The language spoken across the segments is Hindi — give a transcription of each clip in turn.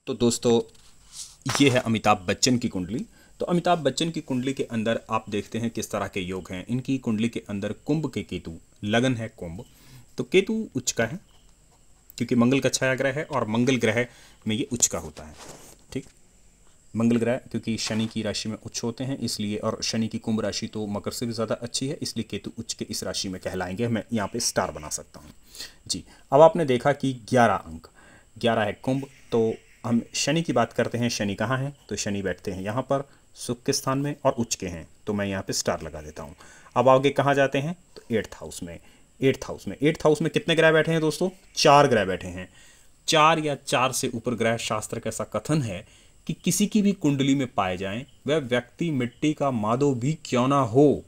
तो दोस्तों, ये है अमिताभ बच्चन की कुंडली। तो अमिताभ बच्चन की कुंडली के अंदर आप देखते हैं किस तरह के योग हैं। इनकी कुंडली के अंदर कुंभ के केतु, लगन है कुंभ, तो केतु उच्च का है क्योंकि मंगल का छाया ग्रह है और मंगल ग्रह में ये उच्च का होता है। ठीक, मंगल ग्रह क्योंकि शनि की राशि में उच्च होते हैं इसलिए, और शनि की कुंभ राशि तो मकर से भी ज़्यादा अच्छी है, इसलिए केतु उच्च के इस राशि में कहलाएंगे। मैं यहाँ पे स्टार बना सकता हूँ जी। अब आपने देखा कि 11 अंक, 11 है कुंभ। तो हम शनि की बात करते हैं। शनि कहाँ है? तो शनि बैठते हैं यहाँ पर सुख के स्थान में और उच्च के हैं, तो मैं यहाँ पे स्टार लगा देता हूँ। अब आगे कहाँ जाते हैं? तो 8th हाउस में। 8th हाउस में कितने ग्रह बैठे हैं दोस्तों? 4 ग्रह बैठे हैं। 4 या 4 से ऊपर ग्रह, शास्त्र का ऐसा कथन है कि किसी की भी कुंडली में पाए जाएं, वह व्यक्ति मिट्टी का माधव भी क्यों ना हो,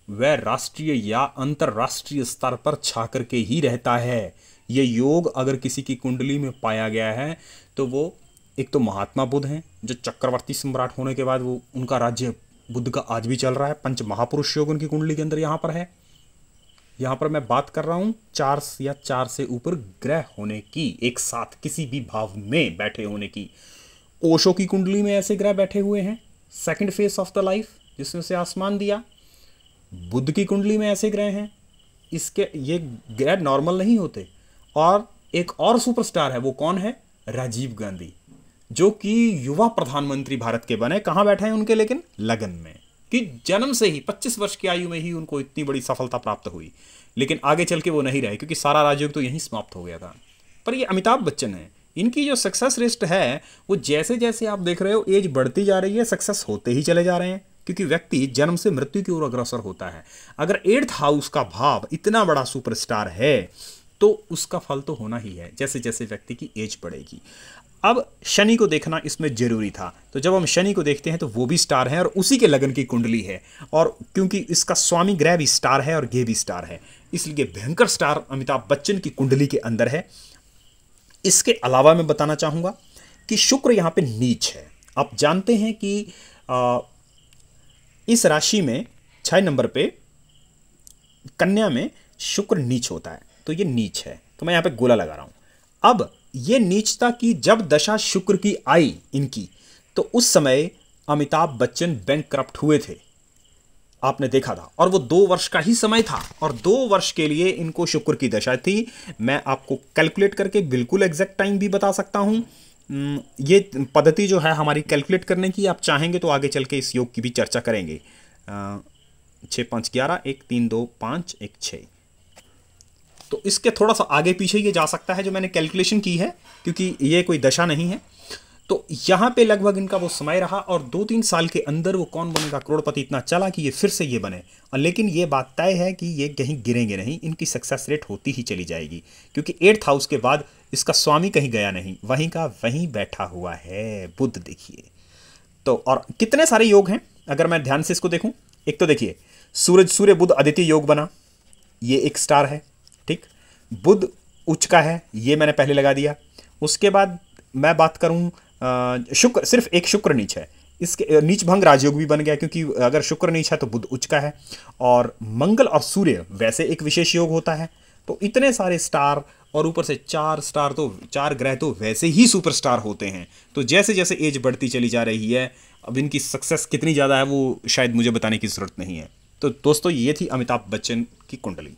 वह राष्ट्रीय या अंतर्राष्ट्रीय स्तर पर छा करके ही रहता है। ये योग अगर किसी की कुंडली में पाया गया है तो वो एक तो महात्मा बुद्ध हैं, जो चक्रवर्ती सम्राट होने के बाद वो उनका राज्य बुद्ध का आज भी चल रहा है। पंच महापुरुष योग उनकी कुंडली के अंदर यहाँ पर है। यहाँ पर मैं बात कर रहा हूँ 4 या 4 से ऊपर ग्रह होने की, एक साथ किसी भी भाव में बैठे होने की। ओशो की कुंडली में ऐसे ग्रह बैठे हुए हैं, second face of the life, जिसमें से आसमान दिया। बुद्ध की कुंडली में ऐसे ग्रह हैं। इसके ये ग्रह नॉर्मल नहीं होते। और एक और सुपरस्टार है, वो कौन है? राजीव गांधी, जो कि युवा प्रधानमंत्री भारत के बने। कहाँ बैठे हैं उनके? लेकिन लगन में, कि जन्म से ही 25 वर्ष की आयु में ही उनको इतनी बड़ी सफलता प्राप्त हुई, लेकिन आगे चल के वो नहीं रहे क्योंकि सारा राजयोग तो यहीं समाप्त हो गया था। पर ये अमिताभ बच्चन है, इनकी जो सक्सेस रेट है वो जैसे जैसे आप देख रहे हो एज बढ़ती जा रही है, सक्सेस होते ही चले जा रहे हैं, क्योंकि व्यक्ति जन्म से मृत्यु की ओर अग्रसर होता है। अगर 8th हाउस का भाव इतना बड़ा सुपरस्टार है तो उसका फल तो होना ही है जैसे जैसे व्यक्ति की एज बढ़ेगी। अब शनि को देखना इसमें जरूरी था, तो जब हम शनि को देखते हैं तो वो भी स्टार है और उसी के लगन की कुंडली है, और क्योंकि इसका स्वामी ग्रह भी स्टार है और ये भी स्टार है, इसलिए भयंकर स्टार अमिताभ बच्चन की कुंडली के अंदर है। इसके अलावा मैं बताना चाहूंगा कि शुक्र यहां पे नीच है। आप जानते हैं कि इस राशि में 6 नंबर पे कन्या में शुक्र नीच होता है, तो ये नीच है, तो मैं यहां पे गोला लगा रहा हूं। अब ये नीचता की जब दशा शुक्र की आई इनकी, तो उस समय अमिताभ बच्चन बैंकक्रप्ट हुए थे, आपने देखा था, और वो 2 वर्ष का ही समय था और 2 वर्ष के लिए इनको शुक्र की दशा थी। मैं आपको कैलकुलेट करके बिल्कुल एग्जैक्ट टाइम भी बता सकता हूं। ये पद्धति जो है हमारी कैलकुलेट करने की, आप चाहेंगे तो आगे चल के इस योग की भी चर्चा करेंगे। 6 5 11, 1 3 2 5 1 6, तो इसके थोड़ा सा आगे पीछे ये जा सकता है जो मैंने कैलकुलेशन की है, क्योंकि ये कोई दशा नहीं है। तो यहाँ पे लगभग इनका वो समय रहा और 2-3 साल के अंदर वो कौन बनेगा करोड़पति, इतना चला कि ये फिर से ये बने। लेकिन ये बात तय है कि ये कहीं गिरेंगे नहीं, इनकी सक्सेस रेट होती ही चली जाएगी, क्योंकि 8th हाउस के बाद इसका स्वामी कहीं गया नहीं, वहीं का वहीं बैठा हुआ है बुध। देखिए तो, और कितने सारे योग हैं अगर मैं ध्यान से इसको देखूं। एक तो देखिए सूरज सूर्य बुध आदित्य योग बना, ये एक स्टार है। ठीक, बुध उच्च का है, ये मैंने पहले लगा दिया। उसके बाद मैं बात करूं शुक्र, सिर्फ एक शुक्र नीच है, इसके नीच भंग राजयोग भी बन गया, क्योंकि अगर शुक्र नीच है तो बुध उच्च का है, और मंगल और सूर्य वैसे एक विशेष योग होता है। तो इतने सारे स्टार और ऊपर से 4 स्टार, तो 4 ग्रह तो वैसे ही सुपरस्टार होते हैं। तो जैसे जैसे एज बढ़ती चली जा रही है, अब इनकी सक्सेस कितनी ज़्यादा है वो शायद मुझे बताने की ज़रूरत नहीं है। तो दोस्तों, ये थी अमिताभ बच्चन की कुंडली।